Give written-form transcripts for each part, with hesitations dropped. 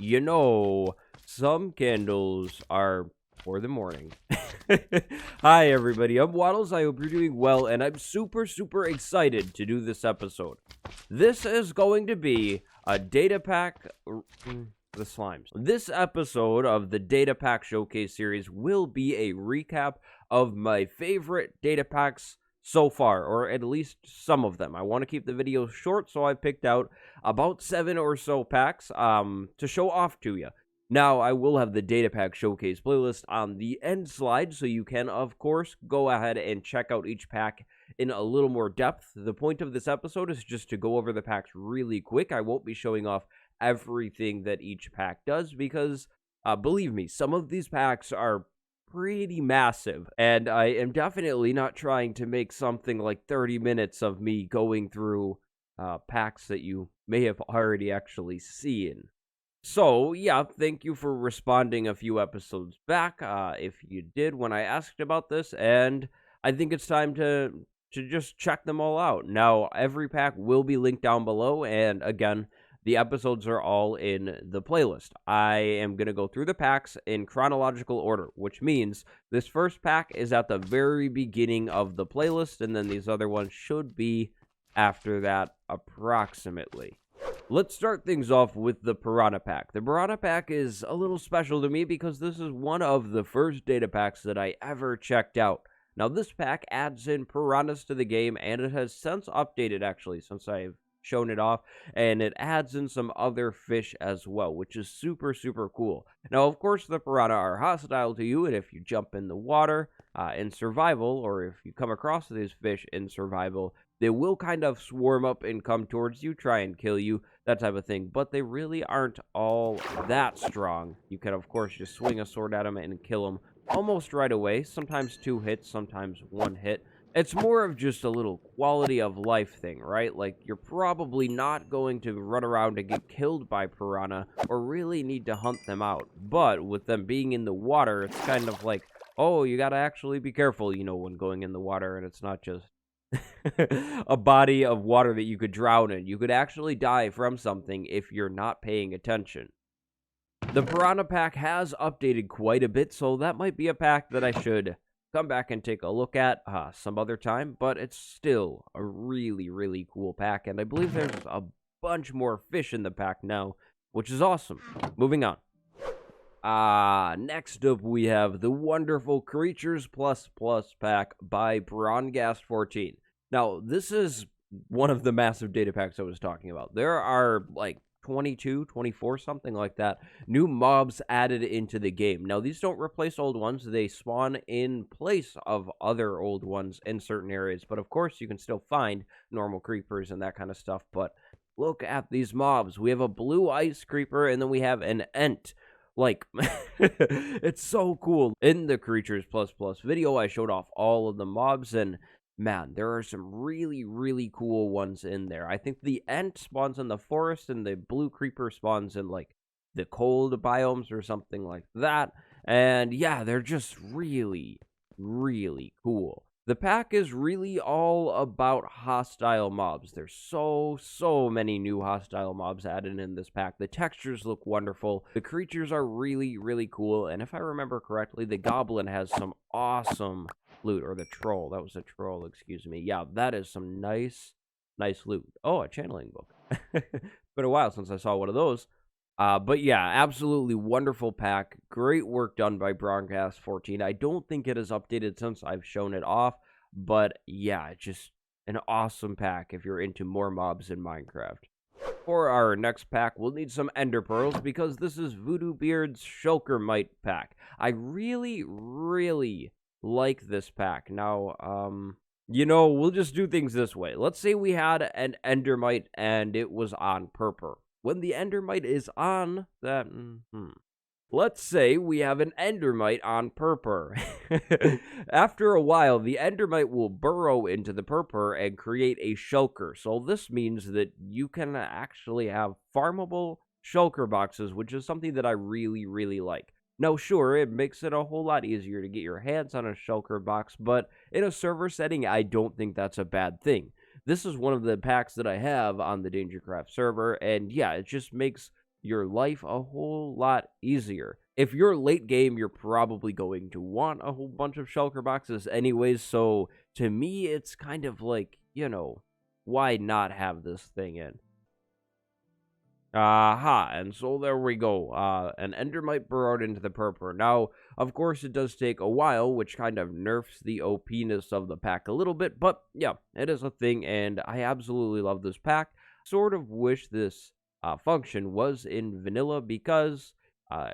You know, some candles are for the morning. Hi, everybody. I'm Waddles. I hope you're doing well, and I'm super excited to do this episode. This is going to be a data pack. The slimes. This episode of the Data Pack Showcase series will be a recap of my favorite data packs so far, or at least some of them. I want to keep the video short, so I picked out about 7 or so packs to show off to you. Now, I will have the Data Pack Showcase playlist on the end slide, so you can, of course, go ahead and check out each pack in a little more depth. The point of this episode is just to go over the packs really quick. I won't be showing off everything that each pack does because, believe me, some of these packs are pretty massive, and I am definitely not trying to make something like 30 minutes of me going through packs that you may have already actually seen. So, yeah, thank you for responding a few episodes back, if you did, when I asked about this, and I think it's time to just check them all out. Now, every pack will be linked down below, and again, the episodes are all in the playlist. I am going to go through the packs in chronological order, which means this first pack is at the very beginning of the playlist, and then these other ones should be after that approximately. Let's start things off with the Piranha Pack. The Piranha Pack is a little special to me because this is one of the first data packs that I ever checked out. Now, this pack adds in piranhas to the game, and it has since updated, actually, since I've shown it off, and it adds in some other fish as well, which is super cool. Now, of course, the piranha are hostile to you, and if you jump in the water in survival, or if you come across these fish in survival, they will kind of swarm up and come towards you, try and kill you, that type of thing, but they really aren't all that strong. You can, of course, just swing a sword at them and kill them almost right away, sometimes 2 hits, sometimes 1 hit. It's more of just a little quality of life thing, right? Like, you're probably not going to run around and get killed by piranha or really need to hunt them out. But with them being in the water, it's kind of like, oh, you gotta actually be careful, you know, when going in the water, and it's not just a body of water that you could drown in. You could actually die from something if you're not paying attention. The Piranha Pack has updated quite a bit, so that might be a pack that I should come back and take a look at some other time, but it's still a really cool pack, and I believe there's a bunch more fish in the pack now, which is awesome. Moving on. Next up we have the wonderful Creatures Plus pack by Brongast14. Now, this is one of the massive data packs I was talking about. There are, like, 22, 24, something like that, new mobs added into the game. Now, these don't replace old ones. They spawn in place of other old ones in certain areas. But, of course, you can still find normal creepers and that kind of stuff. But look at these mobs. We have a blue ice creeper, and then we have an ent. Like, it's so cool. In the Creatures Plus video, I showed off all of the mobs, and man, there are some really cool ones in there. I think the ent spawns in the forest, and the blue creeper spawns in, like, the cold biomes or something like that. And yeah, they're just really cool. The pack is really all about hostile mobs. There's so many new hostile mobs added in this pack. The textures look wonderful. The creatures are really cool. And if I remember correctly, the goblin has some awesome loot, or the troll. That was a troll, excuse me. Yeah, that is some nice loot. Oh, a channeling book. It's been a while since I saw one of those. But yeah, absolutely wonderful pack. Great work done by Brongast14. I don't think it has updated since I've shown it off, but yeah, just an awesome pack if you're into more mobs in Minecraft. For our next pack, we'll need some ender pearls because this is Voodoo Beard's Shulkermite pack. I really like this pack. Now, you know, we'll just do things this way. Let's say we had an endermite and it was on purple. When the endermite is on that, let's say we have an endermite on purple. After a while, the endermite will burrow into the purple and create a shulker. So this means that you can actually have farmable shulker boxes, which is something that I really like. Now, sure, it makes it a whole lot easier to get your hands on a shulker box, but in a server setting, I don't think that's a bad thing. This is one of the packs that I have on the Dangercraft server, and yeah, it just makes your life a whole lot easier. If you're late game, you're probably going to want a whole bunch of shulker boxes anyways, so to me, it's kind of like, why not have this thing in? Aha, and so there we go. An endermite burrowed into the purpur. Now, of course, it does take a while, which kind of nerfs the OP-ness of the pack a little bit, but yeah, it is a thing, and I absolutely love this pack. Sort of wish this function was in vanilla because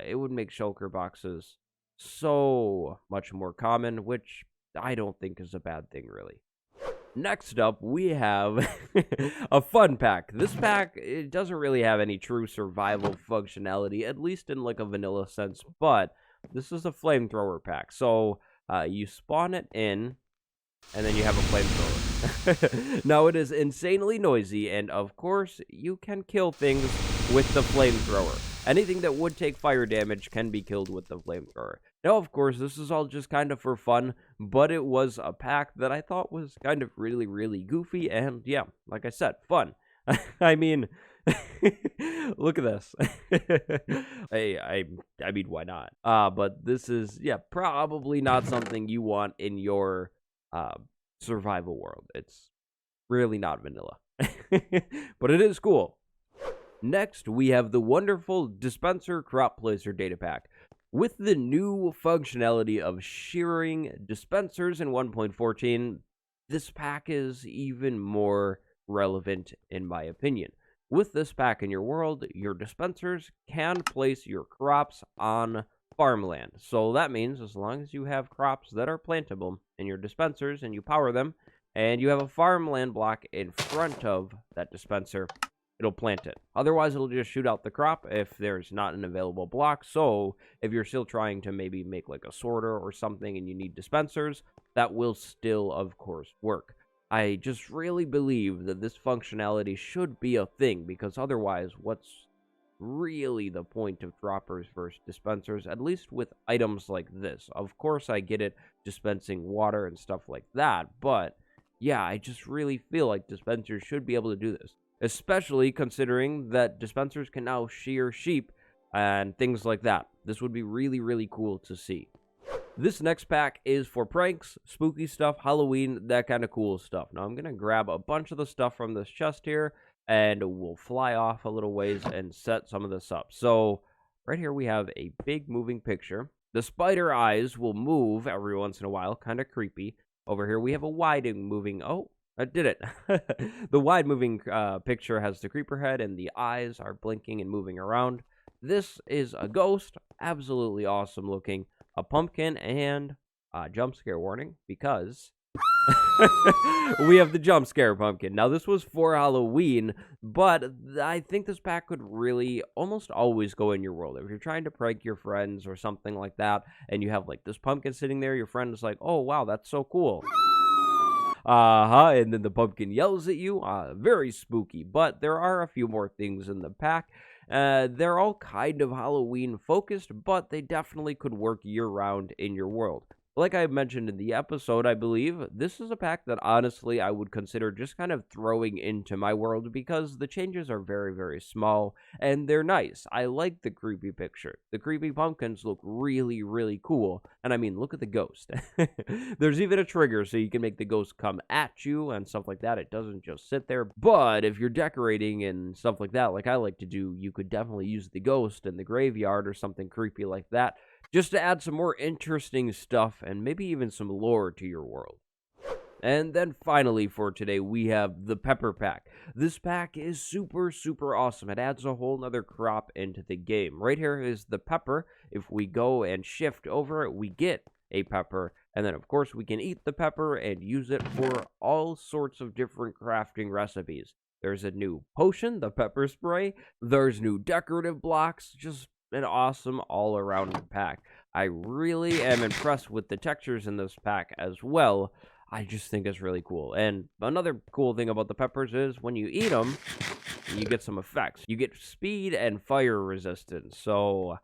it would make shulker boxes so much more common, which I don't think is a bad thing, really. Next up, we have a fun pack. This pack, it doesn't really have any true survival functionality, at least in like a vanilla sense, but this is a flamethrower pack. So you spawn it in, and then you have a flamethrower. Now, it is insanely noisy, and of course, you can kill things with the flamethrower. Anything that would take fire damage can be killed with the flamethrower. Now, of course, this is all just kind of for fun, but it was a pack that I thought was kind of really, really goofy, and yeah, like I said, fun. I mean, look at this. Hey, I mean, why not? But this is, yeah, probably not something you want in your survival world. It's really not vanilla, but it is cool. Next, we have the wonderful Dispenser Crop Placer Datapack. With the new functionality of shearing dispensers in 1.14, this pack is even more relevant in my opinion. With this pack in your world, your dispensers can place your crops on farmland. So that means as long as you have crops that are plantable in your dispensers and you power them, and you have a farmland block in front of that dispenser, it'll plant it. Otherwise, it'll just shoot out the crop if there's not an available block. So if you're still trying to maybe make like a sorter or something and you need dispensers, that will still, of course, work. I just really believe that this functionality should be a thing, because otherwise, what's really the point of droppers versus dispensers, at least with items like this? Of course, I get it, dispensing water and stuff like that, but yeah, I just really feel like dispensers should be able to do this. Especially considering that dispensers can now shear sheep and things like that. This would be really, really cool to see. This next pack is for pranks, spooky stuff, Halloween, that kind of cool stuff. Now, I'm going to grab a bunch of the stuff from this chest here, and we'll fly off a little ways and set some of this up. So, right here we have a big moving picture. The spider eyes will move every once in a while, kind of creepy. Over here we have a wide moving... Oh, I did it. The wide moving picture has the creeper head, and the eyes are blinking and moving around. This is a ghost, absolutely awesome looking. A pumpkin and jump scare warning, because we have the jump scare pumpkin. Now, this was for Halloween, but I think this pack could really almost always go in your world. If you're trying to prank your friends or something like that, and you have like this pumpkin sitting there, your friend is like, oh wow, that's so cool. And then the pumpkin yells at you. Very spooky, but there are a few more things in the pack. They're all kind of Halloween focused, but they definitely could work year-round in your world. Like I mentioned in the episode, I believe, this is a pack that honestly I would consider just kind of throwing into my world, because the changes are very, very small, and they're nice. I like the creepy picture. The creepy pumpkins look really, really cool, and I mean, look at the ghost. There's even a trigger, so you can make the ghost come at you and stuff like that. It doesn't just sit there, but if you're decorating and stuff like that, like I like to do, you could definitely use the ghost in the graveyard or something creepy like that, just to add some more interesting stuff and maybe even some lore to your world. And then finally for today, we have the Pepper Pack. This pack is super, super awesome. It adds a whole nother crop into the game. Right here is the pepper. If we go and shift over it, we get a pepper. And then, of course, we can eat the pepper and use it for all sorts of different crafting recipes. There's a new potion, the pepper spray. There's new decorative blocks. Just an awesome all-around pack. I really am impressed with the textures in this pack as well. I just think it's really cool. And another cool thing about the peppers is when you eat them, you get some effects. You get speed and fire resistance. So,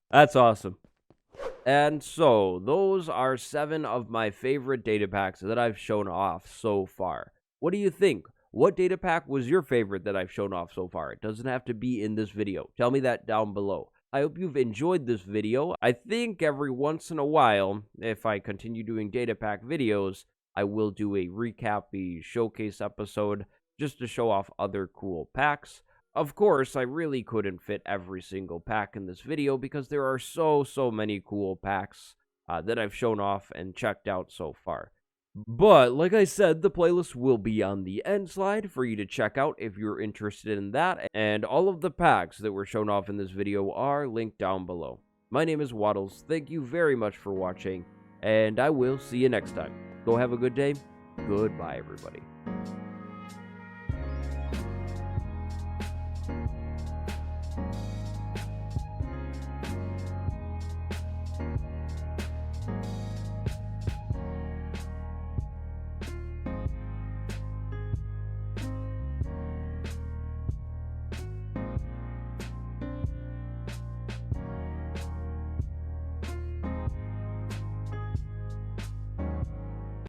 that's awesome. And so, those are 7 of my favorite data packs that I've shown off so far. What do you think? What data pack was your favorite that I've shown off so far? It doesn't have to be in this video. Tell me that down below. I hope you've enjoyed this video. I think every once in a while, if I continue doing data pack videos, I will do a recap, showcase episode, just to show off other cool packs. Of course, I really couldn't fit every single pack in this video because there are so many cool packs that I've shown off and checked out so far. But, like I said, the playlist will be on the end slide for you to check out if you're interested in that, and all of the packs that were shown off in this video are linked down below. My name is Waddles, thank you very much for watching, and I will see you next time. Go have a good day. Goodbye, everybody.